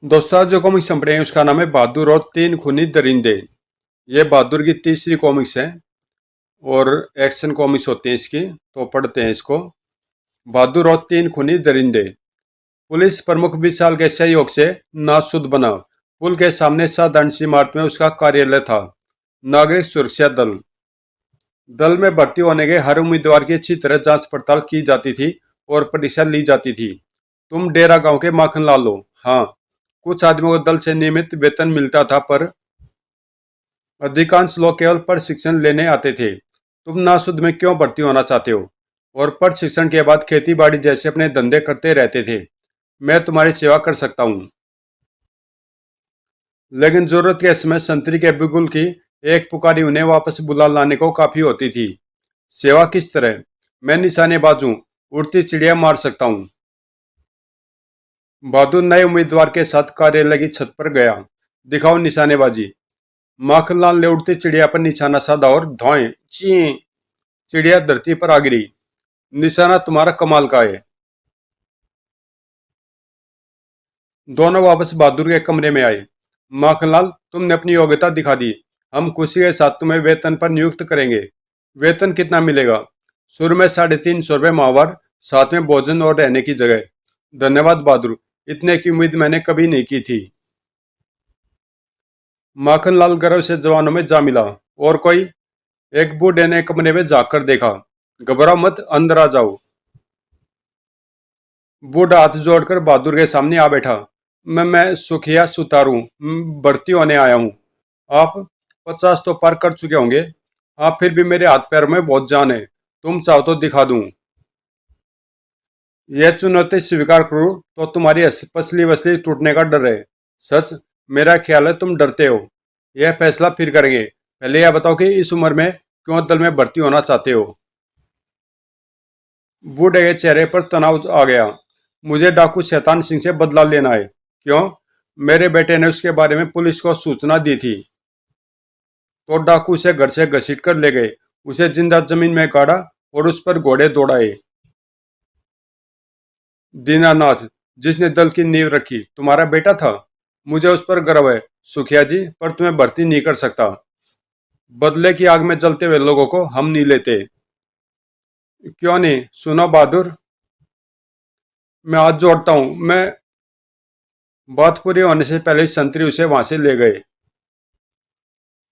दोस्तों आज जो कॉमिक्स हम पढ़े हैं उसका नाम है बहादुर और तीन खूनी दरिंदे। ये बहादुर की तीसरी कॉमिक्स है और एक्शन कॉमिक्स होती हैं इसकी, तो पढ़ते हैं इसको। बहादुर और तीन खूनी दरिंदे। पुलिस प्रमुख विशाल के सहयोग से नासुद बना। पुल के सामने साधारण सी इमारत में उसका कार्यालय था। नागरिक सुरक्षा दल। दल में भर्ती होने के हर उम्मीदवार की अच्छी तरह जांच पड़ताल की जाती थी और परीक्षा ली जाती थी। तुम डेरा गांव के माखनलाल हो? हाँ। कुछ आदमियों को दल से नियमित वेतन मिलता था, पर अधिकांश लोग केवल प्रशिक्षण लेने आते थे। तुम नासुद में क्यों भर्ती होना चाहते हो? और प्रशिक्षण के बाद खेती बाड़ी जैसे अपने धंधे करते रहते थे। मैं तुम्हारी सेवा कर सकता हूँ, लेकिन जरूरत के समय संतरी के बिगुल की एक पुकारी उन्हें वापस बुला लाने को काफी होती थी। सेवा किस तरह? मैं निशानेबाज हूँ, उड़ती चिड़िया मार सकता हूँ। बहादुर नए उम्मीदवार के साथ कार्यालय की छत पर गया। दिखाओ निशानेबाजी। माखनलाल ने उड़ती चिड़िया पर निशाना साधा और धौएं ची। चिड़िया धरती पर आ गिरी। निशाना तुम्हारा कमाल का है। दोनों वापस बहादुर के कमरे में आए। माखनलाल, तुमने अपनी योग्यता दिखा दी। हम खुशी के साथ तुम्हें वेतन पर नियुक्त करेंगे। वेतन कितना मिलेगा? शुरू में 350 रुपये माहवार, साथ में भोजन और रहने की जगह। धन्यवाद बहादुर, इतने की उम्मीद मैंने कभी नहीं की थी। माखनलाल गर्व से जवानों में जा मिला। और कोई? एक बूढ़े ने कमरे में जाकर देखा। घबराओ मत, अंदर आ जाओ। बूढ़ा हाथ जोड़कर बहादुर के सामने आ बैठा। मैं सुखिया सुतारू भर्ती होने आया हूँ। आप 50 तो पार कर चुके होंगे। आप फिर भी मेरे हाथ पैर में बहुत जान है। तुम चाहो तो दिखा दूं। यह चुनौती स्वीकार करूं तो तुम्हारी पसली वसली टूटने का डर है। सच? मेरा ख्याल है तुम डरते हो। यह फैसला फिर करेंगे। पहले यह बताओ कि इस उम्र में क्यों दल में भर्ती होना चाहते हो? बूढ़े के चेहरे पर तनाव आ गया। मुझे डाकू शैतान सिंह से बदला लेना है। क्यों? मेरे बेटे ने उसके बारे में पुलिस को सूचना दी थी, तो डाकू उसे घर से घसीट कर ले गए। उसे जिंदा जमीन में गाड़ा और उस पर घोड़े दौड़ाए। दीनानाथ, जिसने दल की नींव रखी, तुम्हारा बेटा था। मुझे उस पर गर्व है सुखिया जी, पर तुम्हें भर्ती नहीं कर सकता। बदले की आग में जलते हुए लोगों को हम नहीं लेते। क्यों नहीं? सुनो बहादुर, मैं हाथ जोड़ता हूँ। मैं बात पूरी होने से पहले ही संतरी उसे वहां से ले गए।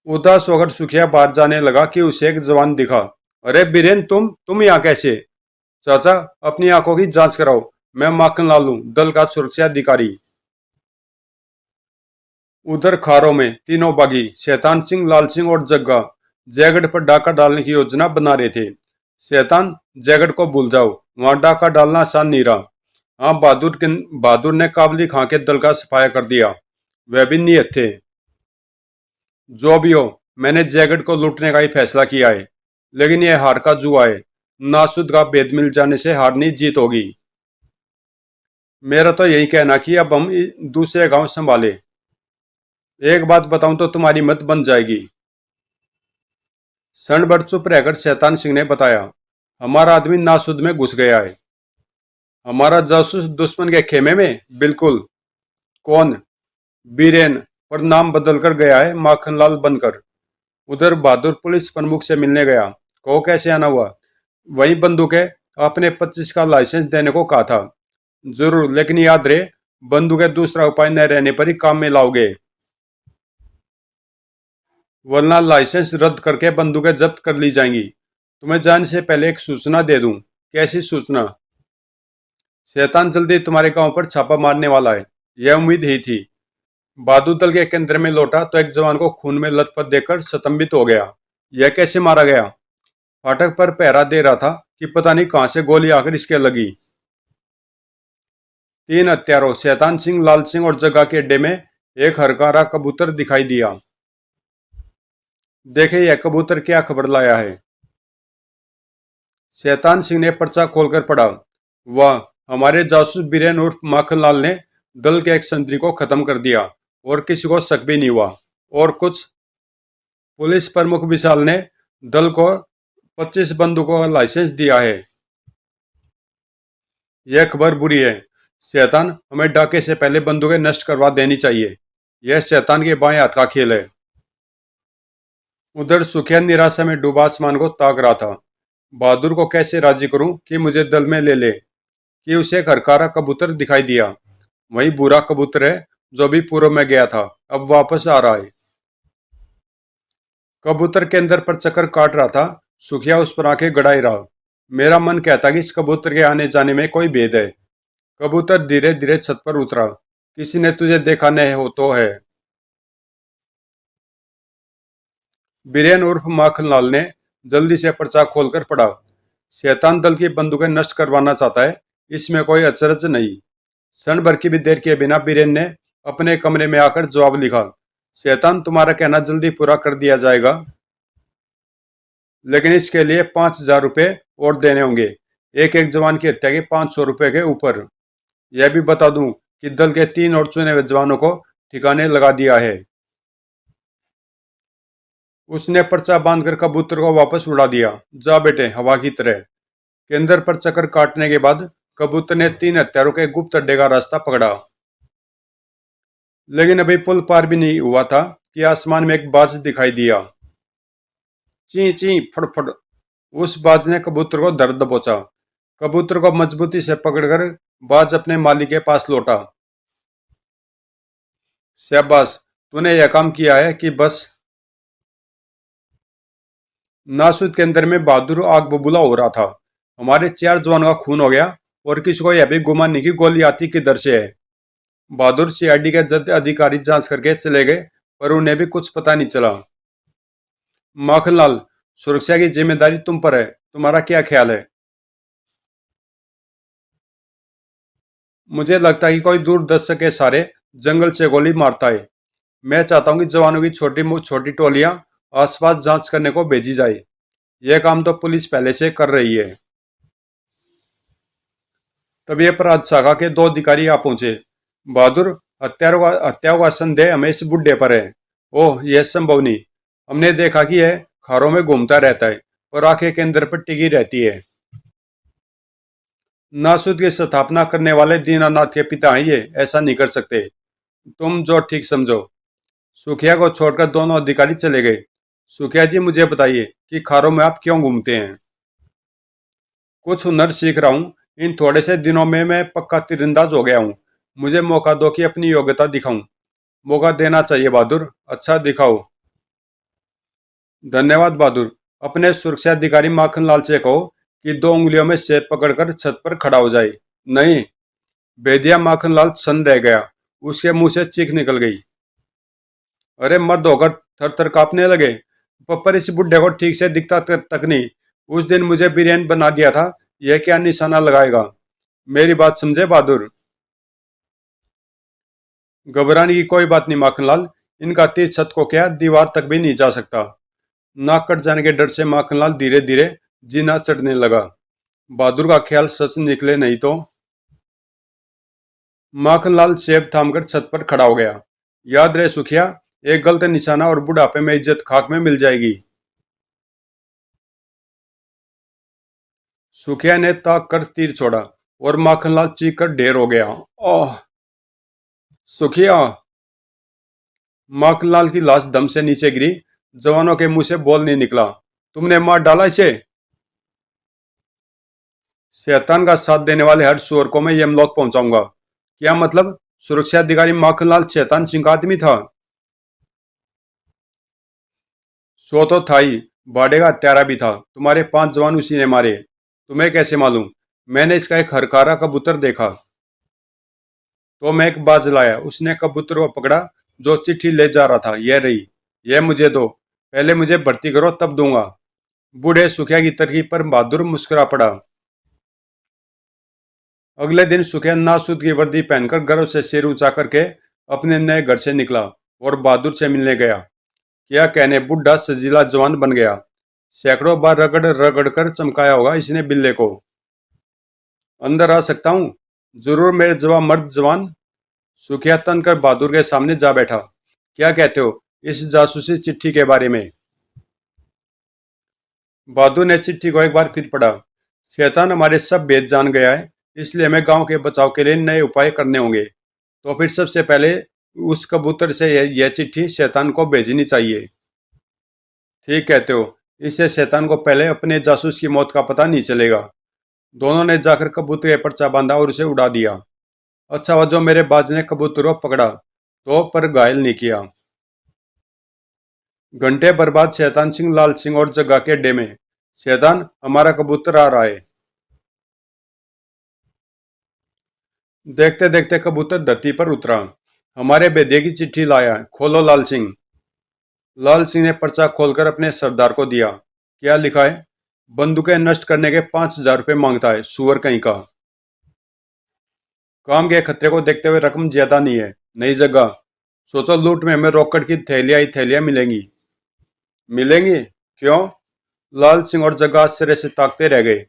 उदास होकर सुखिया बाहर जाने लगा कि उसे एक जवान दिखा। अरे बीरेन, तुम यहाँ कैसे? चाचा, अपनी आंखों की जांच कराओ। मैं माखनलाल हूँ, दल का सुरक्षा अधिकारी। उधर खारों में तीनों बागी शैतान सिंह, लाल सिंह और जग्गा जयगढ़ पर डाका डालने की योजना बना रहे थे। शैतान, जयगढ़ को भूल जाओ, वहां डाका डालना आसान नहीं रहा। हाँ, बहादुर ने काबली खां के दल का सफाया कर दिया। वह भी नियत थे। जो भी हो, मैंने जयगढ़ को लूटने का ही फैसला किया है। लेकिन यह हार का जुआ है। नासुद का भेद मिल जाने से हार नहीं जीत होगी। मेरा तो यही कहना कि अब हम दूसरे गांव संभाले। एक बात बताऊं तो तुम्हारी मत बन जाएगी। क्षण भर चुप रहकर शैतान सिंह ने बताया। हमारा आदमी नासुद में घुस गया है। हमारा जासूस दुश्मन के खेमे में? बिल्कुल। कौन? बीरेन, पर नाम बदल कर गया है माखनलाल बनकर। उधर बहादुर पुलिस प्रमुख से मिलने गया। कहो कैसे आना हुआ? वही बंदूक है, आपने 25 का लाइसेंस देने को कहा था। जरूर, लेकिन याद रहे, बंदूकें दूसरा उपाय न रहने पर ही काम में लाओगे, वरना लाइसेंस रद्द करके बंदूकें जब्त कर ली जाएंगी। तुम्हें जाने से पहले एक सूचना दे दूं। कैसी सूचना? शैतान जल्दी तुम्हारे गांव पर छापा मारने वाला है। यह उम्मीद ही थी। बहादुर दल के केंद्र में लौटा तो एक जवान को खून में लथपथ देखकर स्तंभित हो गया। यह कैसे मारा गया? फाटक पर पहरा दे रहा था कि पता नहीं कहां से गोली आकर इसके लगी। तीन हत्यारों शैतान सिंह, लाल सिंह और जग्गा के अड्डे में एक हरकारा कबूतर दिखाई दिया। देखे यह कबूतर क्या खबर लाया है। शैतान सिंह ने पर्चा खोलकर पढ़ा। वाह, हमारे जासूस बीरेन उर्फ माखनलाल ने दल के एक संतरी को खत्म कर दिया और किसी को शक भी नहीं हुआ। और कुछ? पुलिस प्रमुख विशाल ने दल को 25 बंदूकों का लाइसेंस दिया है। यह खबर बुरी है। शैतान, हमें डाके से पहले बंदूकें नष्ट करवा देनी चाहिए। यह शैतान के बाएं हाथ का खेल है। उधर सुखिया निराशा में डूबा आसमान को ताक रहा था। बहादुर को कैसे राजी करूं कि मुझे दल में ले ले, कि उसे एक हरकारा कबूतर दिखाई दिया। वही बुरा कबूतर है जो भी पूर्व में गया था, अब वापस आ रहा है। कबूतर के अंदर पर चक्कर काट रहा था। सुखिया उस पर आंखें गड़ाई रहा। मेरा मन कहता कि इस कबूतर के आने जाने में कोई भेद है। कबूतर धीरे धीरे छत पर उतरा। किसी ने तुझे देखा नहीं हो तो है। बीरेन उर्फ माखनलाल ने जल्दी से पर्चा खोलकर पढ़ा। शैतान दल की बंदूकें नष्ट करवाना चाहता है, इसमें कोई अचरज नहीं। क्षण भर की भी देर किए बिना बीरेन ने अपने कमरे में आकर जवाब लिखा। शैतान, तुम्हारा कहना जल्दी पूरा कर दिया जाएगा, लेकिन इसके लिए 5,000 रुपये और देने होंगे। एक एक जवान की हत्या के 500 रुपये के ऊपर। यह भी बता दूं कि दल के 3 और चुने हुए जवानों को ठिकाने लगा दिया है। उसने पर्चा बांधकर कबूतर को वापस उड़ा दिया। जा बेटे, हवा की तरह। केंद्र पर चक्कर काटने के बाद कबूतर ने 3 हत्यारों के गुप्त अड्डे का रास्ता पकड़ा। लेकिन अभी पुल पार भी नहीं हुआ था कि आसमान में एक बाज दिखाई दिया। ची ची फड़फड़। उस बाज ने कबूतर को दर्द दबोचा। कबूतर को मजबूती से पकड़कर बाज अपने मालिक के पास लौटा। शाबाश, तूने यह काम किया है कि बस। नासूद के अंदर में बहादुर आग बबूला हो रहा था। हमारे 4 जवानों का खून हो गया और किसी को यह भी गुमान नहीं कि गोली आती किधर से है। बहादुर सीआईडी के जद अधिकारी जांच करके चले गए, पर उन्हें भी कुछ पता नहीं चला। माखनलाल, सुरक्षा की जिम्मेदारी तुम पर है, तुम्हारा क्या ख्याल है? मुझे लगता है कि कोई दूरदर्शक के सारे जंगल से गोली मारता है। मैं चाहता हूँ कि जवानों की छोटी छोटी टोलियां आसपास जांच करने को भेजी जाए। यह काम तो पुलिस पहले से कर रही है। तभी अपराध शाखा के 2 अधिकारी आ पहुंचे। बहादुर, हत्याओं का संदेह हमें इस बुड्ढे पर है। ओह, यह संभव नहीं। हमने देखा कि यह खारों में घूमता रहता है और आंखें के अंदर पर टिकी रहती है। नासूद की स्थापना करने वाले दीनानाथ के पिता हैं ये, ऐसा नहीं कर सकते। तुम जो ठीक समझो। सुखिया को छोड़कर दोनों अधिकारी चले गए। सुखिया जी, मुझे बताइए कि खारों में आप क्यों घूमते हैं? कुछ हुनर सीख रहा हूँ। इन थोड़े से दिनों में मैं पक्का तीरंदाज हो गया हूँ। मुझे मौका दो कि अपनी योग्यता दिखाऊं। मौका देना चाहिए बहादुर, अच्छा दिखाओ। धन्यवाद बहादुर। अपने सुरक्षा अधिकारी माखनलाल से कहो कि 2 उंगलियों में सेब पकड़कर छत पर खड़ा हो जाए। नहीं। बेदिया माखनलाल सन रह गया। उसके मुंह से चीख निकल गई। अरे, मर्द होकर थर थर कांपने लगे। पर इस बुड्ढे को ठीक से दिखता तक नहीं। उस दिन मुझे बिरयानी बना दिया था, यह क्या निशाना लगाएगा? मेरी बात समझे बहादुर। घबराने की कोई बात नहीं माखनलाल। इनका तीर छत को क्या, दीवार तक भी नहीं जा सकता। नाक कट जाने के डर से माखनलाल धीरे धीरे जीना चढ़ने लगा। बहादुर का ख्याल सच निकले नहीं तो। माखनलाल सेब थामकर छत पर खड़ा हो गया। याद रहे सुखिया, एक गलत निशाना और बुढ़ापे में इज्जत खाक में मिल जाएगी। सुखिया ने ताक कर तीर छोड़ा और माखनलाल चीख कर ढेर हो गया। ओह! सुखिया! माखनलाल की लाश दम से नीचे गिरी। जवानों के मुंह से बोल नहीं निकला। तुमने मार डाला इसे? शैतान का साथ देने वाले हर सुअर को मैं यमलोक पहुंचाऊंगा। क्या मतलब? सुरक्षा अधिकारी माखनलाल शैतान सिंह का आदमी था? सो तो था ही, बाड़े का हत्यारा भी था। तुम्हारे 5 जवान उसी ने मारे। तुम्हें कैसे मालूम? मैंने इसका एक हरकारा कबूतर देखा, तो मैं एक बाज लाया। उसने कबूतर को पकड़ा जो चिट्ठी ले जा रहा था। यह रही। यह मुझे दो। पहले मुझे भर्ती करो, तब दूंगा। बूढ़े सुखिया की तरकीब पर बहादुर मुस्कुरा पड़ा। अगले दिन सुखिया नासूद की वर्दी पहनकर गर्व से सिर ऊंचा करके अपने नए घर से निकला और बहादुर से मिलने गया। क्या कहने, बुढ़ा सजीला जवान बन गया। सैकड़ों बार रगड़ रगड़ कर चमकाया होगा इसने बिल्ले को। अंदर आ सकता हूँ? जरूर मेरे जवान मर्द जवान। सुखिया तन कर बहादुर के सामने जा बैठा। क्या कहते हो इस जासूसी चिट्ठी के बारे में? बहादुर ने चिट्ठी को एक बार फिर पढ़ा। शैतान हमारे सब भेद जान गया है। इसलिए हमें गांव के बचाव के लिए नए उपाय करने होंगे। तो फिर सबसे पहले उस कबूतर से यह चिट्ठी शैतान को भेजनी चाहिए। ठीक कहते हो, इससे शैतान को पहले अपने जासूस की मौत का पता नहीं चलेगा। दोनों ने जाकर कबूतर पर पर्चा बांधा और उसे उड़ा दिया। अच्छा हुआ जो मेरे बाज ने कबूतर को पकड़ा तो पर घायल नहीं किया। घंटे भर बाद शैतान सिंह, लाल सिंह और जग्गा के अड्डे में। शैतान, हमारा कबूतर आ रहा है। देखते देखते कबूतर धरती पर उतरा। हमारे बेदे की चिट्ठी लाया, खोलो लाल सिंह। लाल सिंह ने पर्चा खोलकर अपने सरदार को दिया। क्या लिखा है? बंदूकें नष्ट करने के 5,000 रुपये मांगता है, सुअर कहीं का। काम के खतरे को देखते हुए रकम ज्यादा नहीं है। नई जगह सोचो, लूट में हमें रॉकेट की थैलियां ही थैलियां मिलेंगी। मिलेंगी? क्यों? लाल सिंह और जग्गा आश्चर्य से ताकते रह गए।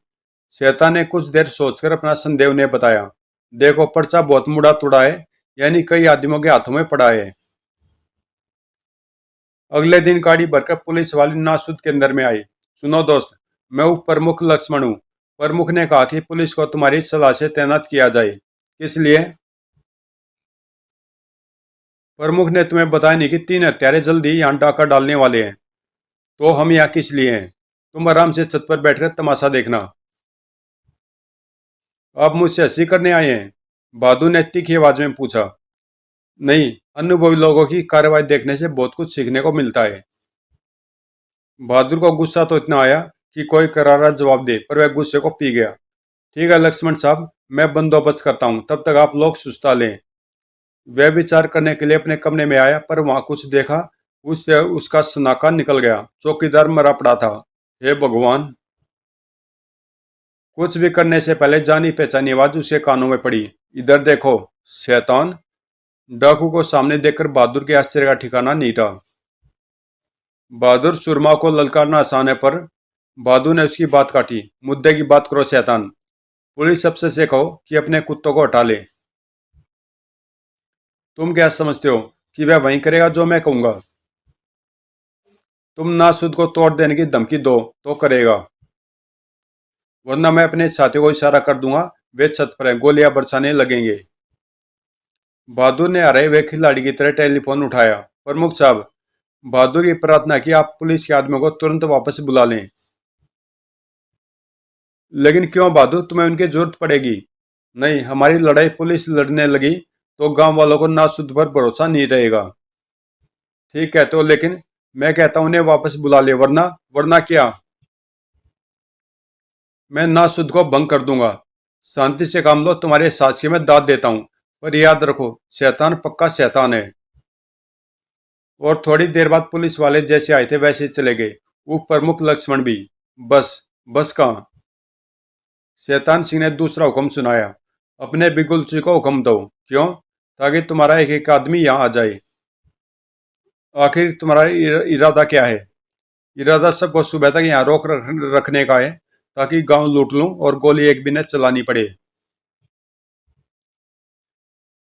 शैतान ने कुछ देर सोचकर अपना संदेह उन्हें बताया। देखो, पर्चा बहुत मुड़ा तुड़ा है, यानी कई आदमियों के हाथों में पड़ा है। अगले दिन गाड़ी भरकर पुलिस वाले नासुद के अंदर में आई। सुनो दोस्त, मैं उप प्रमुख लक्ष्मण हूँ। प्रमुख ने कहा कि पुलिस को तुम्हारी सलाह से तैनात किया जाए। किस लिए? प्रमुख ने तुम्हें बताया नहीं कि 3 हत्यारे जल्दी यहाँ डाका डालने वाले हैं? तो हम यहाँ किस लिए हैं? तुम आराम से छत पर बैठकर तमाशा देखना। आप मुझसे हंसी करने आए हैं? बहादुर ने तीखी आवाज में पूछा। नहीं, अनुभवी लोगों की कार्रवाई देखने से बहुत कुछ सीखने को मिलता है। बहादुर को गुस्सा तो इतना आया कि कोई करारा जवाब दे, पर वह गुस्से को पी गया। ठीक है लक्ष्मण साहब, मैं बंदोबस्त करता हूँ, तब तक आप लोग सुस्ता लें। वह विचार करने के लिए अपने कमरे में आया, पर वहां कुछ देखा उससे उसका सनाका निकल गया। चौकीदार मरा पड़ा था। हे भगवान! कुछ भी करने से पहले जानी पहचानी आवाज उसके कानों में पड़ी। इधर देखो। शैतान! डाकू को सामने देखकर बहादुर के आश्चर्य का ठिकाना नहीं था। बहादुर सुरमा को ललकारना आसान है, पर बहादुर ने उसकी बात काटी। मुद्दे की बात करो शैतान। पुलिस अफसर से कहो कि अपने कुत्तों को हटा ले। तुम क्या समझते हो कि वह वही करेगा जो मैं कहूंगा? तुम नासुद को तोड़ देने की धमकी दो तो करेगा, वरना मैं अपने साथी को इशारा कर दूंगा, वे छत पर हैं, गोलियां बरसाने लगेंगे। बहादुर ने हरे हुए खिलाड़ी की तरह टेलीफोन उठाया। प्रमुख साहब, बहादुर की प्रार्थना की आप पुलिस के आदमियों को तुरंत वापस बुला लें। लेकिन क्यों बहादुर, तुम्हें उनकी जरूरत पड़ेगी? नहीं, हमारी लड़ाई पुलिस लड़ने लगी तो गांव वालों को नासुद पर भरोसा नहीं रहेगा। ठीक है तो, लेकिन मैं कहता हूं उन्हें वापस बुला ले, वरना वरना क्या? मैं नासुद को भंग कर दूंगा। शांति से काम लो, तुम्हारे साक्षी में दाद देता हूं, पर याद रखो शैतान पक्का शैतान है। और थोड़ी देर बाद पुलिस वाले जैसे आए थे वैसे ही चले गए। उप प्रमुख लक्ष्मण भी। बस। बस कहाँ? शैतान सिंह ने दूसरा हुक्म सुनाया। अपने बिगुलची को हुक्म दो। क्यों? ताकि तुम्हारा एक एक आदमी यहाँ आ जाए। आखिर तुम्हारा इरादा क्या है? इरादा सबको सुबह तक यहाँ रोक रखने का है, ताकि गांव लूट लूं और गोली एक भी न चलानी पड़े।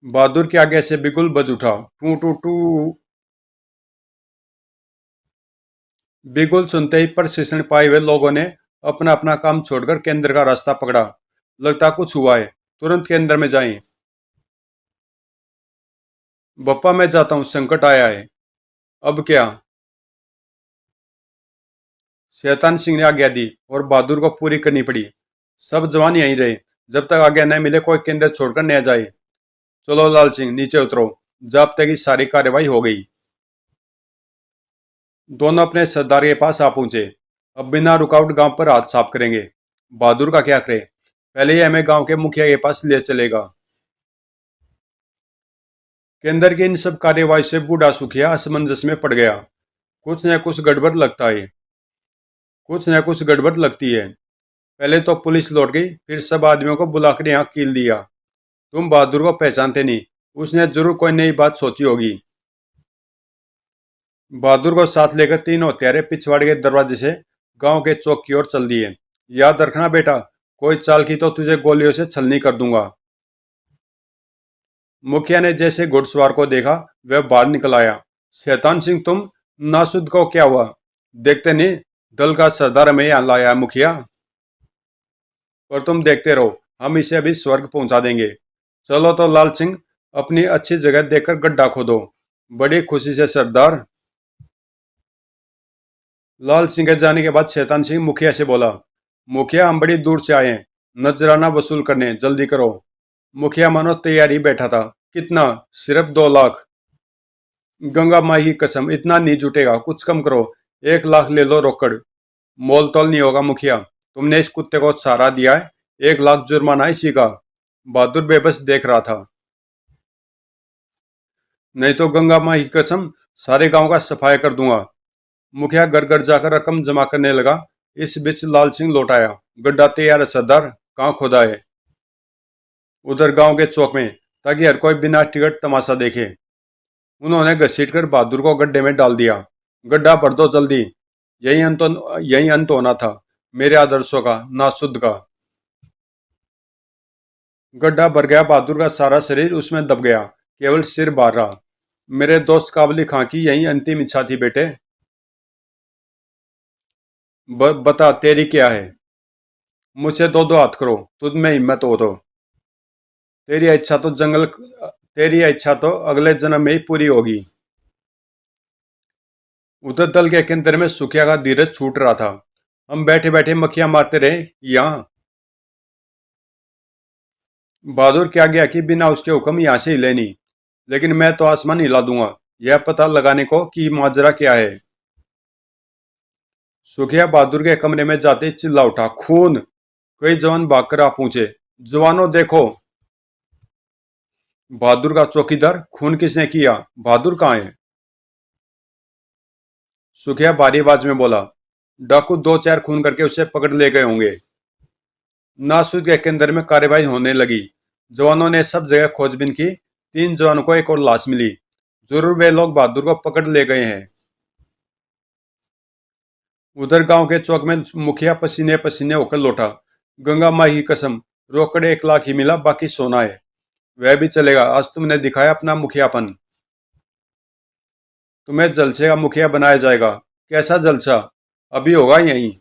बहादुर के आगे से बिगुल बज उठा। टू टू टू। बिगुल सुनते ही प्रशिक्षण पाए हुए लोगों ने अपना अपना काम छोड़कर केंद्र का रास्ता पकड़ा। लगता कुछ हुआ है, तुरंत केंद्र में जाएं। बप्पा मैं जाता हूँ, संकट आया है। अब क्या? शैतान सिंह ने आज्ञा दी और बहादुर को पूरी करनी पड़ी। सब जवान यहीं रहे जब तक आज्ञा न मिले, कोई केंद्र छोड़कर न जाए। चलो लाल सिंह, नीचे उतरो। जाब्ते की सारी कार्रवाई हो गई। दोनों अपने सरदार के पास आ पहुंचे। अब बिना रुकावट गांव पर हाथ साफ करेंगे। बहादुर का क्या करे, पहले ही हमें गांव के मुखिया के पास ले चलेगा। केंद्र की इन सब कार्यवाही से बूढ़ा सुखिया असमंजस में पड़ गया। कुछ न कुछ गड़बड़ लगता है। कुछ न कुछ गड़बड़ लगती है। पहले तो पुलिस लौट गई, फिर सब आदमियों को बुलाकर यहाँ कील दिया। तुम बहादुर को पहचानते नहीं, उसने जरूर कोई नई बात सोची होगी। बहादुर को साथ लेकर तीनों हत्यारे पिछवाड़े के दरवाजे से गांव के चौक की ओर चल दिए। याद रखना बेटा, कोई चाल की तो तुझे गोलियों से छलनी कर दूंगा। मुखिया ने जैसे घुड़सवार को देखा, वह बाहर निकल आया। शैतान सिंह, तुम नासुद को क्या हुआ? देखते नहीं, दल का सरदार हमें यहाँ लाया है मुखिया। पर तुम देखते रहो, हम इसे अभी स्वर्ग पहुंचा देंगे। चलो तो लाल सिंह, अपनी अच्छी जगह देखकर गड्ढा खोदो। बड़ी खुशी से सरदार। लाल सिंह के जाने के बाद शैतान सिंह मुखिया से बोला, मुखिया हम बड़ी दूर से आए हैं, नजराना वसूल करने, जल्दी करो। मुखिया मानो तैयारी बैठा था। कितना? सिर्फ 2 लाख। गंगा माई की कसम, इतना नहीं जुटेगा, कुछ कम करो। 1 लाख ले लो रोकड़। मोल तोल नहीं होगा मुखिया, तुमने इस कुत्ते को सहारा दिया है। 1 लाख जुर्माना इसी का। बहादुर बेबस देख रहा था। नहीं तो गंगा माई की कसम, सारे गांव का सफाया कर दूंगा। मुखिया घर घर जाकर रकम जमा करने लगा। इस बीच लाल सिंह लौट आया। गड्ढा तैयार है सरदार, कहाँ खोदा है? उधर गांव के चौक में, ताकि हर कोई बिना टिकट तमाशा देखे। उन्होंने घसीट कर बहादुर को गड्ढे में डाल दिया। गड्ढा भर दो जल्दी। यही अंत होना था मेरे आदर्शों का, नासुद का। गड्ढा भर गया, बहादुर का सारा शरीर उसमें दब गया, केवल सिर बाहर रहा। मेरे दोस्त काबली खां की यही अंतिम इच्छा थी बेटे। बता तेरी क्या है? मुझसे दो दो हाथ करो, तुझ में हिम्मत हो तो। तेरी इच्छा तो जंगल तेरी इच्छा तो अगले जन्म में ही पूरी होगी। उधर दल के केंद्र में सुखिया का धीरज छूट रहा था। हम बैठे बैठे मक्खियां मारते रहे यहाँ। बहादुर क्या गया कि बिना उसके हुक्म यहाँ से हिले नहीं, लेकिन मैं तो आसमान हिला दूंगा, यह पता लगाने को कि माजरा क्या है। सुखिया बहादुर के कमरे में जाते ही चिल्ला उठा, खून! कई जवान भागकर आ पहुंचे। जवानों देखो! बहादुर का चौकीदार, खून किसने किया? बहादुर कहाँ है? सुखिया भारी आवाज में बोला, डाकू 2-4 खून करके उसे पकड़ ले गए होंगे। नासूद के केंद्र में कार्रवाई होने लगी। जवानों ने सब जगह खोजबीन की। 3 जवानों को एक और लाश मिली। जरूर वे लोग बहादुर को पकड़ ले गए हैं। उधर गांव के चौक में मुखिया पसीने पसीने होकर लौटा। गंगा माई की कसम, रोकड़े 1 लाख ही मिला, बाकी सोना है। वह भी चलेगा, आज तुमने दिखाया अपना मुखियापन। तुम्हें जलसे का मुखिया बनाया जाएगा। कैसा जलसा? अभी होगा यहीं।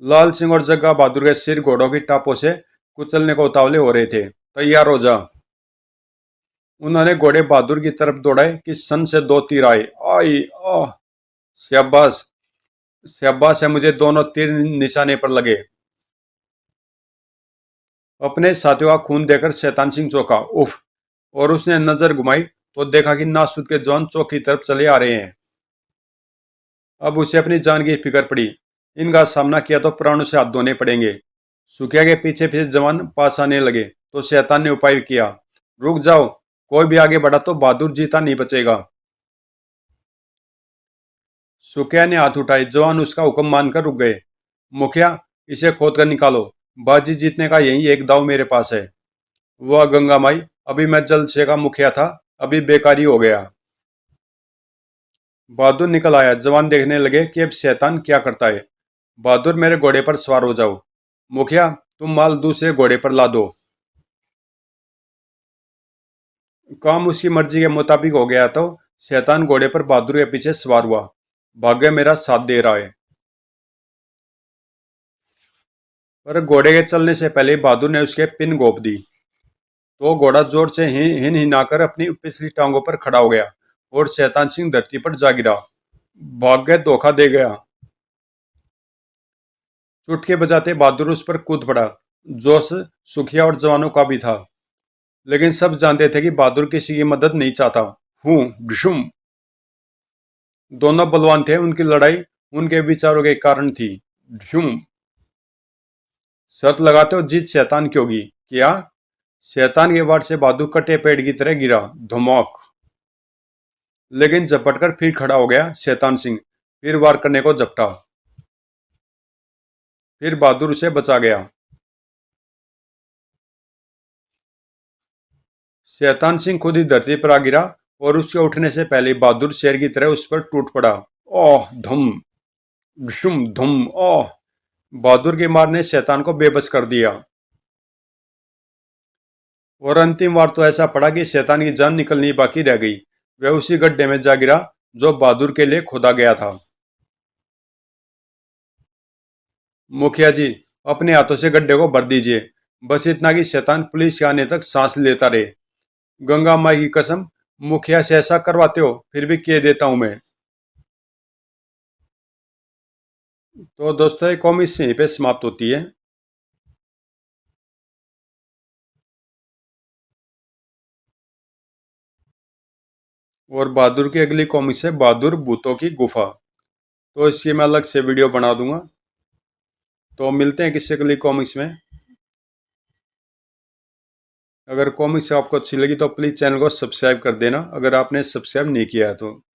लाल सिंह और जग्गा बहादुर के सिर घोड़ों की टापों से कुचलने को उतावले हो रहे थे। तैयार हो जा। उन्होंने घोड़े बहादुर की तरफ दौड़ाए कि सन से 2 तीर आए। आई आह! शाबाश! शाबाश है, मुझे दोनों तीर निशाने पर लगे। अपने साथियों का खून देकर शैतान सिंह चौंका। उफ! और उसने नजर घुमाई तो देखा कि नासूद के जवान चौक की तरफ चले आ रहे हैं। अब उसे अपनी जान की फिक्र पड़ी। इनका सामना किया तो प्राणों से हाथ धोने पड़ेंगे। सुखिया के पीछे पीछे जवान पास आने लगे तो शैतान ने उपाय किया, रुक जाओ, कोई भी आगे बढ़ा तो बहादुर जीता नहीं बचेगा। सुखिया ने हाथ उठाए, जवान उसका हुक्म मानकर रुक गए। मुखिया, इसे खोद कर निकालो, बाजी जीतने का यही एक दाव मेरे पास है। वह गंगा माई, अभी मैं जलसे का मुखिया था, अभी बेकारी हो गया। बहादुर निकल आया। जवान देखने लगे कि अब शैतान क्या करता है। बहादुर, मेरे घोड़े पर सवार हो जाओ। मुखिया, तुम माल दूसरे घोड़े पर ला दो। काम उसकी मर्जी के मुताबिक हो गया तो शैतान घोड़े पर बहादुर के पीछे सवार हुआ। भाग्य मेरा साथ दे रहा है। पर घोड़े के चलने से पहले बहादुर ने उसके पिन घोंप दी तो घोड़ा जोर से हिन हिनाकर अपनी पिछली टांगों पर खड़ा हो गया और शैतान सिंह धरती पर जा गिरा। भाग्य धोखा दे गया। चुटके बजाते बहादुर उस पर कूद पड़ा। जोश सुखिया और जवानों का भी था, लेकिन सब जानते थे कि बहादुर किसी की मदद नहीं चाहता। हूं डिशुम! दोनों बलवान थे, उनकी लड़ाई उनके विचारों के कारण थी। डिशुम! शर्त लगाते हो जीत शैतान की होगी क्या? शैतान के वार से बहादुर कटे पेड़ की तरह गिरा। धमाक! लेकिन झपटकर फिर खड़ा हो गया शैतान सिंह। फिर वार करने को झपटा। फिर बहादुर उसे बचा गया। शैतान सिंह खुद ही धरती पर आ गिरा और उसके उठने से पहले बहादुर शेर की तरह उस पर टूट पड़ा। ओह धम! धुम धुम! ओह! बहादुर की मार ने शैतान को बेबस कर दिया। और अंतिम वार तो ऐसा पड़ा कि शैतान की जान निकलनी बाकी रह गई। वह उसी गड्ढे में जा गिरा जो बहादुर के लिए खोदा गया था। मुखिया जी, अपने हाथों से गड्ढे को भर दीजिए। बस इतना कि शैतान पुलिस के आने तक सांस लेता रहे। गंगा माई की कसम, मुखिया से ऐसा करवाते हो फिर भी कह देता हूं मैं। तो दोस्तों, ये कॉमिक्स यहीं पे समाप्त होती है। और बहादुर की अगली कॉमिक्स है बहादुर भूतों की गुफा। तो इसकी मैं अलग से वीडियो बना दूंगा। तो मिलते हैं किसी अगली कॉमिक्स में। अगर कॉमिक्स आपको अच्छी लगी तो प्लीज़ चैनल को सब्सक्राइब कर देना, अगर आपने सब्सक्राइब नहीं किया है तो।